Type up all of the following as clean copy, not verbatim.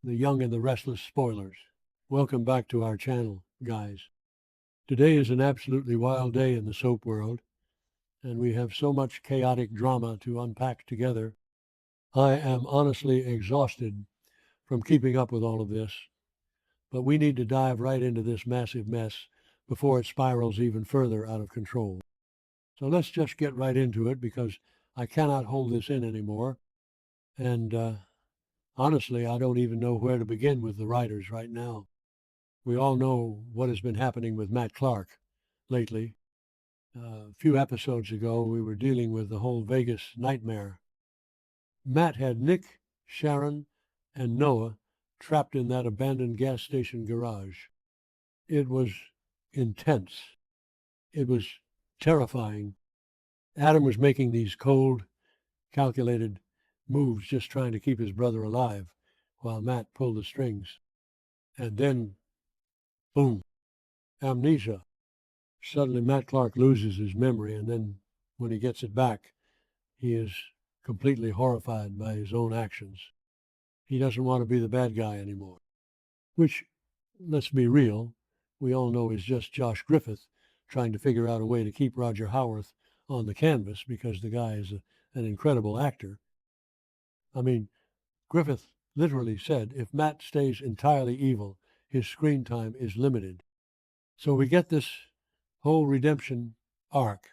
the young and the restless spoilers. Welcome back to our channel, guys. Today is an absolutely wild day in the soap world, and we have so much chaotic drama to unpack together. I am honestly exhausted from keeping up with all of this, but we need to dive right into this massive mess before it spirals even further out of control. So let's just get right into it because I cannot hold this in anymore. And honestly, I don't even know where to begin with the writers right now. We all know what has been happening with Matt Clark lately. A few episodes ago, we were dealing with the whole Vegas nightmare. Matt had Nick, Sharon, and Noah trapped in that abandoned gas station garage. It was intense. It was terrifying. Adam was making these cold, calculated moves just trying to keep his brother alive while Matt pulled the strings. And then, boom, amnesia. Suddenly, Matt Clark loses his memory, and then when he gets it back, he is completely horrified by his own actions. He doesn't want to be the bad guy anymore, which, let's be real, we all know is just Josh Griffith trying to figure out a way to keep Roger Howarth on the canvas because the guy is an incredible actor. I mean, Griffith literally said if Matt stays entirely evil, his screen time is limited. So we get this whole redemption arc,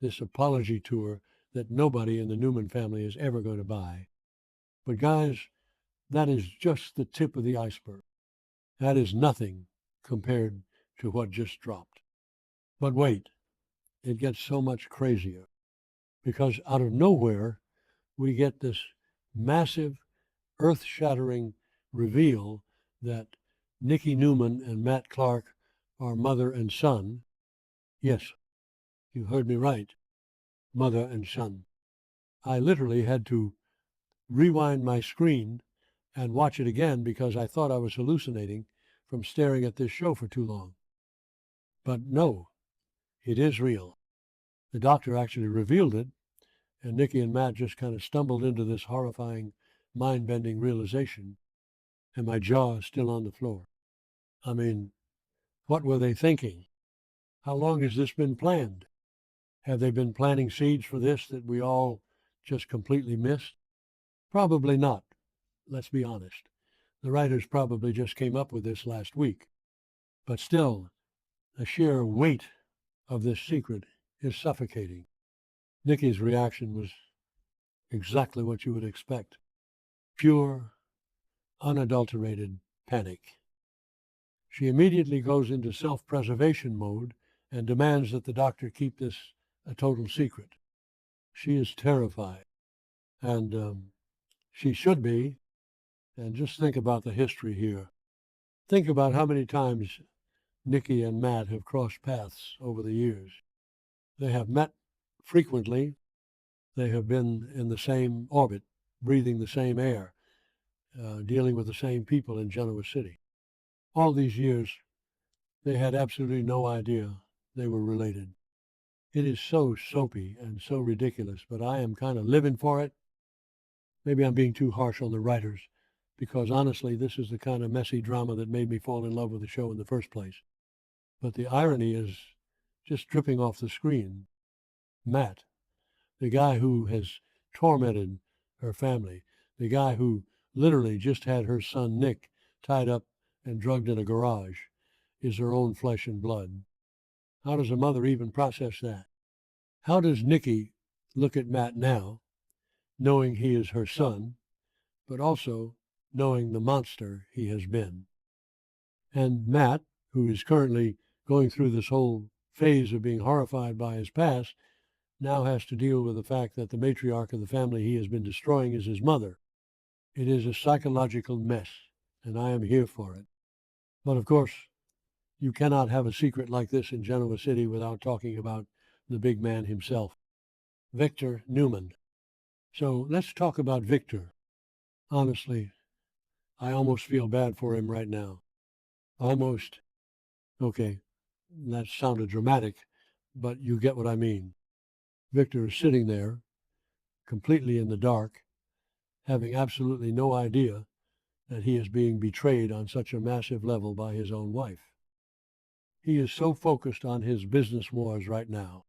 this apology tour that nobody in the Newman family is ever going to buy. But guys, that is just the tip of the iceberg. That is nothing compared to what just dropped. But wait, it gets so much crazier because out of nowhere, we get this massive, earth-shattering reveal that Nikki Newman and Matt Clark are mother and son. Yes, you heard me right, mother and son. I literally had to rewind my screen and watch it again because I thought I was hallucinating from staring at this show for too long. But no, it is real. The doctor actually revealed it, and Nikki and Matt just kind of stumbled into this horrifying, mind-bending realization, and my jaw is still on the floor. I mean, what were they thinking? How long has this been planned? Have they been planting seeds for this that we all just completely missed? Probably not. Let's be honest. The writers probably just came up with this last week. But still, the sheer weight of this secret is suffocating. Nikki's reaction was exactly what you would expect. Pure, unadulterated panic. She immediately goes into self-preservation mode and demands that the doctor keep this a total secret. She is terrified, and she should be. And just think about the history here. Think about how many times Nikki and Matt have crossed paths over the years. They have met frequently. They have been in the same orbit, breathing the same air, dealing with the same people in Genoa City. All these years, they had absolutely no idea they were related. It is so soapy and so ridiculous, but I am kind of living for it. Maybe I'm being too harsh on the writers, because honestly, this is the kind of messy drama that made me fall in love with the show in the first place. But the irony is just dripping off the screen. Matt, the guy who has tormented her family, the guy who literally just had her son Nick tied up and drugged in a garage, is her own flesh and blood. How does a mother even process that? How does Nikki look at Matt now, knowing he is her son, but also knowing the monster he has been? And Matt, who is currently going through this whole phase of being horrified by his past, now has to deal with the fact that the matriarch of the family he has been destroying is his mother. It is a psychological mess, and I am here for it. But of course, you cannot have a secret like this in Genoa City without talking about the big man himself, Victor Newman. So let's talk about Victor. Honestly, I almost feel bad for him right now. Almost. Okay, that sounded dramatic, but you get what I mean. Victor is sitting there, completely in the dark, having absolutely no idea that he is being betrayed on such a massive level by his own wife. He is so focused on his business wars right now.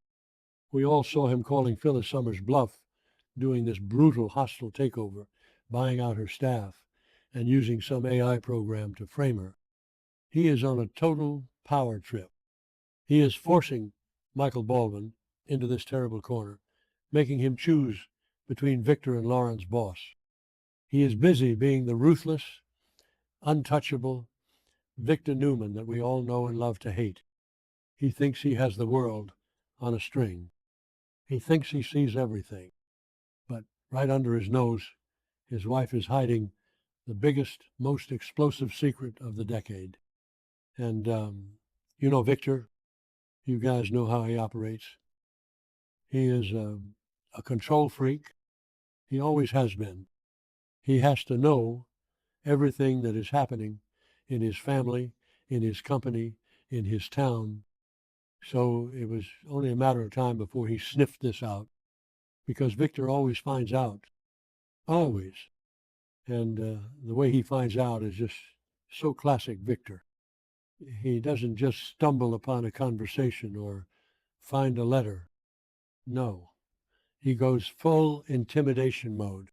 We all saw him calling Phyllis Summers' bluff, doing this brutal, hostile takeover, buying out her staff, and using some AI program to frame her. He is on a total power trip. He is forcing Michael Baldwin into this terrible corner, making him choose between Victor and Lauren's boss. He is busy being the ruthless, untouchable Victor Newman that we all know and love to hate. He thinks he has the world on a string. He thinks he sees everything. But right under his nose, his wife is hiding the biggest, most explosive secret of the decade. And you know Victor. You guys know how he operates. He is a control freak. He always has been. He has to know everything that is happening in his family, in his company, in his town. So it was only a matter of time before he sniffed this out, because Victor always finds out. Always. And the way he finds out is just so classic Victor. He doesn't just stumble upon a conversation or find a letter. No, he goes full intimidation mode.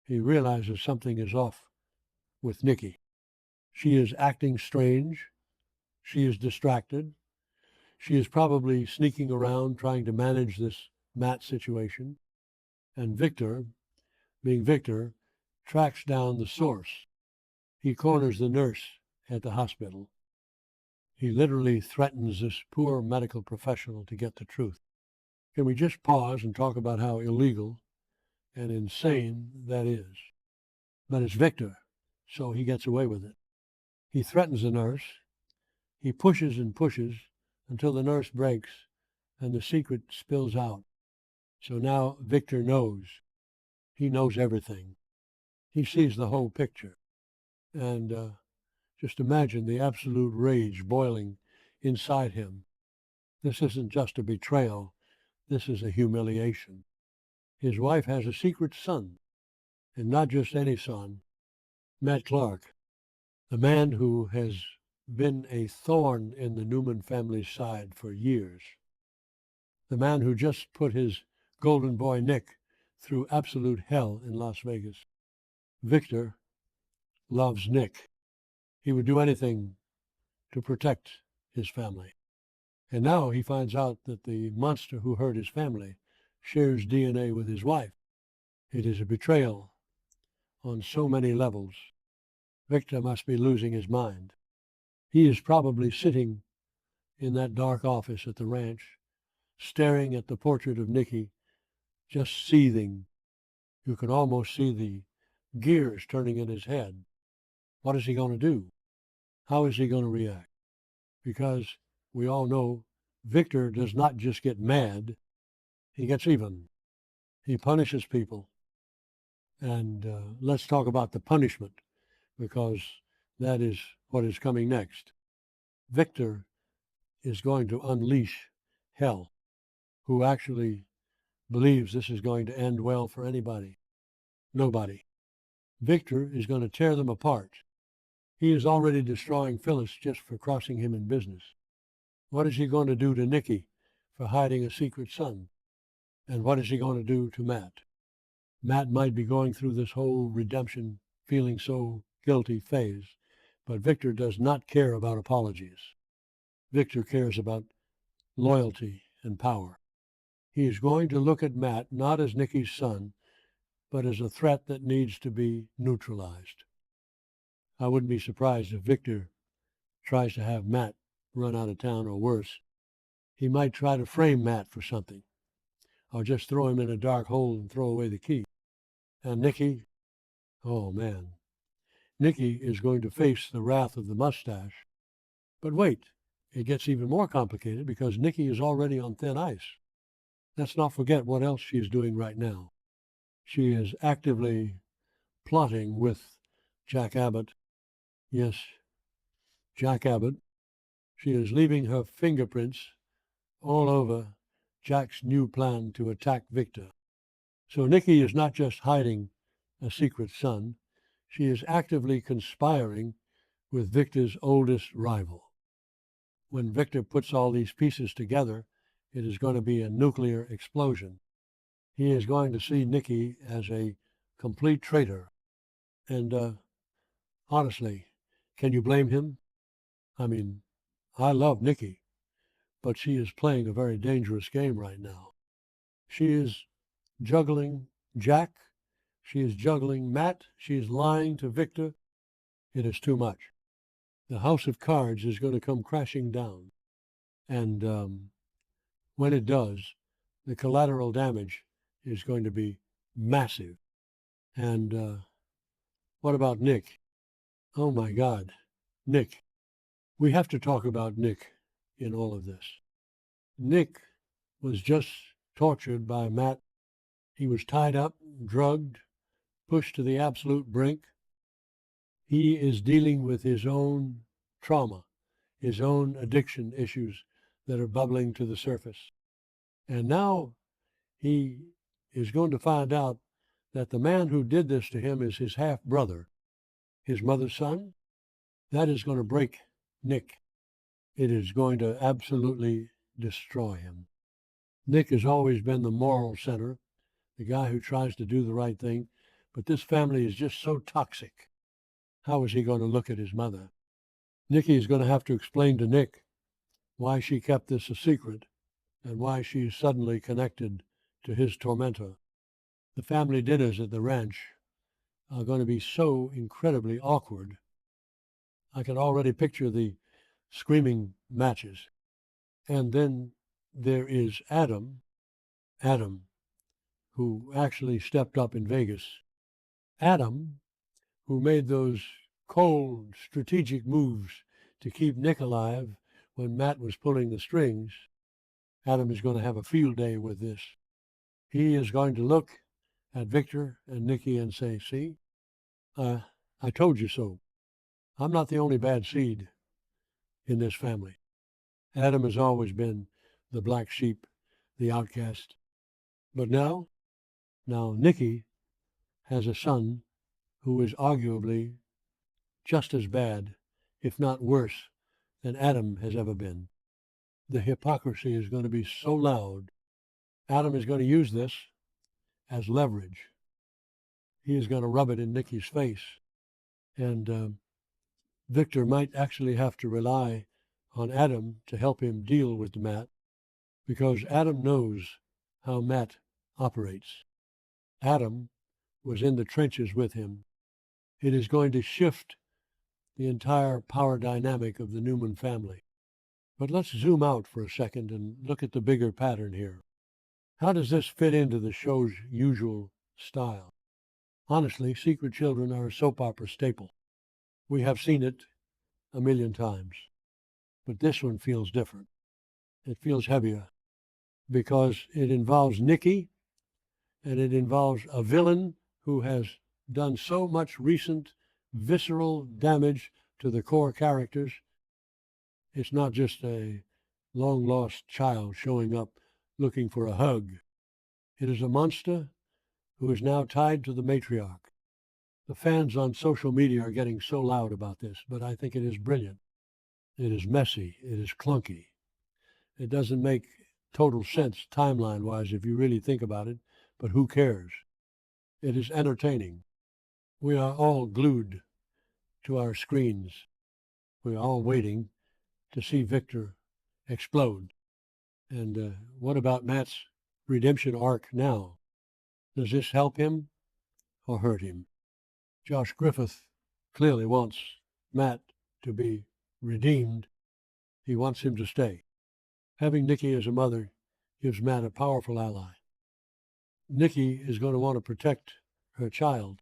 He realizes something is off with Nikki. She is acting strange. She is distracted. She is probably sneaking around trying to manage this Matt situation. And Victor, being Victor, tracks down the source. He corners the nurse at the hospital. He literally threatens this poor medical professional to get the truth. Can we just pause and talk about how illegal and insane that is? But it's Victor, so he gets away with it. He threatens the nurse. He pushes and pushes until the nurse breaks and the secret spills out. So now Victor knows. He knows everything. He sees the whole picture. And just imagine the absolute rage boiling inside him. This isn't just a betrayal. This is a humiliation. His wife has a secret son, and not just any son, Matt Clark, the man who has been a thorn in the Newman family's side for years, the man who just put his golden boy Nick through absolute hell in Las Vegas. Victor loves Nick. He would do anything to protect his family. And now he finds out that the monster who hurt his family shares DNA with his wife. It is a betrayal on so many levels. Victor must be losing his mind. He is probably sitting in that dark office at the ranch, staring at the portrait of Nikki, just seething. You can almost see the gears turning in his head. What is he going to do? How is he going to react? Because we all know Victor does not just get mad, he gets even. He punishes people. And let's talk about the punishment, because that is what is coming next. Victor is going to unleash hell. Who actually believes this is going to end well for anybody? Nobody. Victor is going to tear them apart. He is already destroying Phyllis just for crossing him in business. What is he going to do to Nikki for hiding a secret son? And what is he going to do to Matt? Matt might be going through this whole redemption, feeling so guilty phase, but Victor does not care about apologies. Victor cares about loyalty and power. He is going to look at Matt not as Nikki's son, but as a threat that needs to be neutralized. I wouldn't be surprised if Victor tries to have Matt run out of town, or worse. He might try to frame Matt for something, or just throw him in a dark hole and throw away the key. And Nikki, oh man, Nikki is going to face the wrath of the mustache. But wait, it gets even more complicated because Nikki is already on thin ice. Let's not forget what else she is doing right now. She is actively plotting with Jack Abbott. Yes, Jack Abbott. She is leaving her fingerprints all over Jack's new plan to attack Victor. So Nikki is not just hiding a secret son. She is actively conspiring with Victor's oldest rival. When Victor puts all these pieces together, it is going to be a nuclear explosion. He is going to see Nikki as a complete traitor. And honestly, can you blame him? I mean, I love Nikki, but she is playing a very dangerous game right now. She is juggling Jack. She is juggling Matt. She is lying to Victor. It is too much. The house of cards is going to come crashing down. And when it does, the collateral damage is going to be massive. And what about Nick? Oh my God, Nick. We have to talk about Nick in all of this. Nick was just tortured by Matt. He was tied up, drugged, pushed to the absolute brink. He is dealing with his own trauma, his own addiction issues that are bubbling to the surface. And now he is going to find out that the man who did this to him is his half-brother, his mother's son. That is going to break Nick. It is going to absolutely destroy him. Nick has always been the moral center, the guy who tries to do the right thing, but this family is just so toxic. How is he going to look at his mother? Nikki is going to have to explain to Nick why she kept this a secret and why she is suddenly connected to his tormentor. The family dinners at the ranch are going to be so incredibly awkward. I can already picture the screaming matches. And then there is Adam, who actually stepped up in Vegas. Adam, who made those cold, strategic moves to keep Nick alive when Matt was pulling the strings. Adam is going to have a field day with this. He is going to look at Victor and Nikki and say, see, I told you so. I'm not the only bad seed in this family. Adam has always been the black sheep, the outcast. But now Nikki has a son who is arguably just as bad, if not worse, than Adam has ever been. The hypocrisy is going to be so loud. Adam is going to use this as leverage. He is going to rub it in Nikki's face. And Victor might actually have to rely on Adam to help him deal with Matt, because Adam knows how Matt operates. Adam was in the trenches with him. It is going to shift the entire power dynamic of the Newman family. But let's zoom out for a second and look at the bigger pattern here. How does this fit into the show's usual style? Honestly, Secret Children are a soap opera staple. We have seen it a million times. But this one feels different. It feels heavier because it involves Nikki, and it involves a villain who has done so much recent visceral damage to the core characters. It's not just a long-lost child showing up looking for a hug. It is a monster who is now tied to the matriarch. The fans on social media are getting so loud about this, but I think it is brilliant. It is messy. It is clunky. It doesn't make total sense timeline-wise if you really think about it, but who cares? It is entertaining. We are all glued to our screens. We are all waiting to see Victor explode. And what about Matt's redemption arc now? Does this help him or hurt him? Josh Griffith clearly wants Matt to be redeemed. He wants him to stay. Having Nikki as a mother gives Matt a powerful ally. Nikki is going to want to protect her child.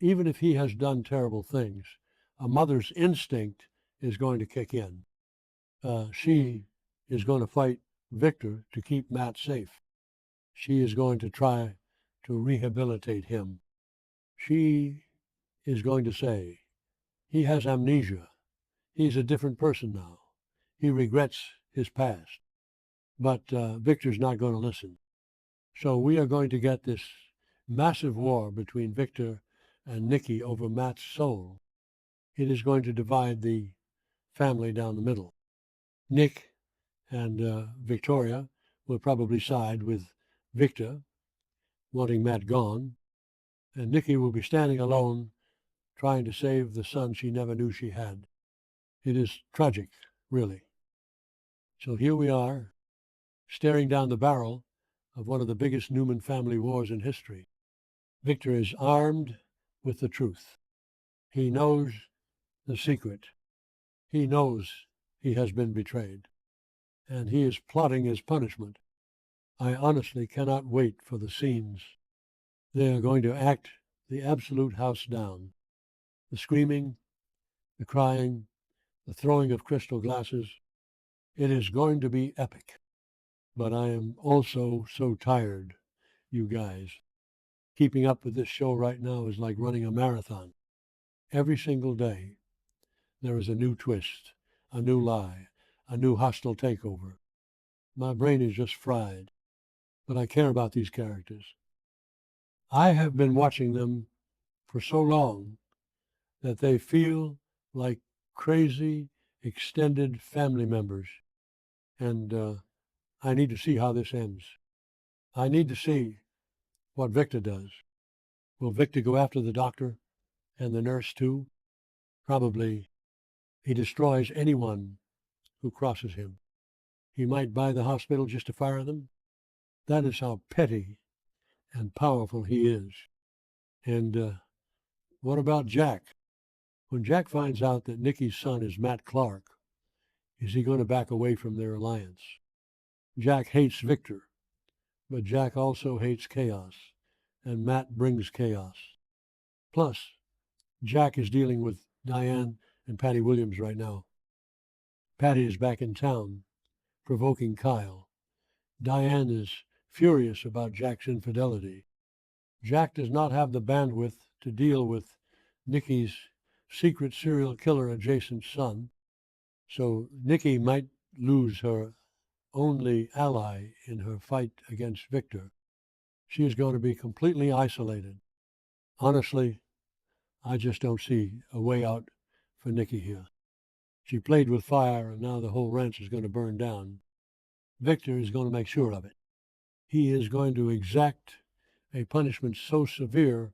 Even if he has done terrible things, a mother's instinct is going to kick in. She is going to fight Victor to keep Matt safe. She is going to try to rehabilitate him. She is going to say, he has amnesia. He's a different person now. He regrets his past. But Victor's not going to listen. So we are going to get this massive war between Victor and Nikki over Matt's soul. It is going to divide the family down the middle. Nick and Victoria will probably side with Victor, wanting Matt gone, and Nikki will be standing alone, trying to save the son she never knew she had. It is tragic, really. So here we are, staring down the barrel of one of the biggest Newman family wars in history. Victor is armed with the truth. He knows the secret. He knows he has been betrayed, and he is plotting his punishment. I honestly cannot wait for the scenes. They are going to act the absolute house down. The screaming, the crying, the throwing of crystal glasses. It is going to be epic. But I am also so tired, you guys. Keeping up with this show right now is like running a marathon. Every single day, there is a new twist, a new lie, a new hostile takeover. My brain is just fried, but I care about these characters. I have been watching them for so long that they feel like crazy, extended family members. And I need to see how this ends. I need to see what Victor does. Will Victor go after the doctor and the nurse too? Probably. He destroys anyone who crosses him. He might buy the hospital just to fire them. That is how petty and powerful he is. And what about Jack? When Jack finds out that Nikki's son is Matt Clark, is he going to back away from their alliance? Jack hates Victor, but Jack also hates chaos, and Matt brings chaos. Plus, Jack is dealing with Diane and Patty Williams right now. Patty is back in town, provoking Kyle. Diane is furious about Jack's infidelity. Jack does not have the bandwidth to deal with Nikki's secret serial killer adjacent son, so Nikki might lose her only ally in her fight against Victor. She is going to be completely isolated. Honestly, I just don't see a way out for Nikki here. She played with fire, and now the whole ranch is going to burn down. Victor is going to make sure of it. He is going to exact a punishment so severe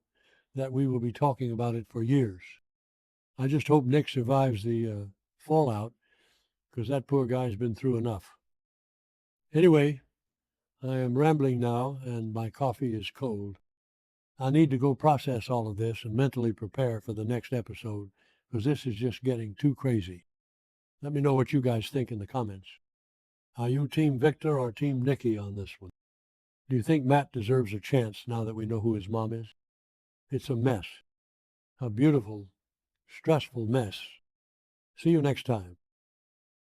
that we will be talking about it for years. I just hope Nick survives the fallout, because that poor guy's been through enough. Anyway, I am rambling now, and my coffee is cold. I need to go process all of this and mentally prepare for the next episode, because this is just getting too crazy. Let me know what you guys think in the comments. Are you Team Victor or Team Nikki on this one? Do you think Matt deserves a chance now that we know who his mom is? It's a mess. A beautiful, stressful mess. See you next time.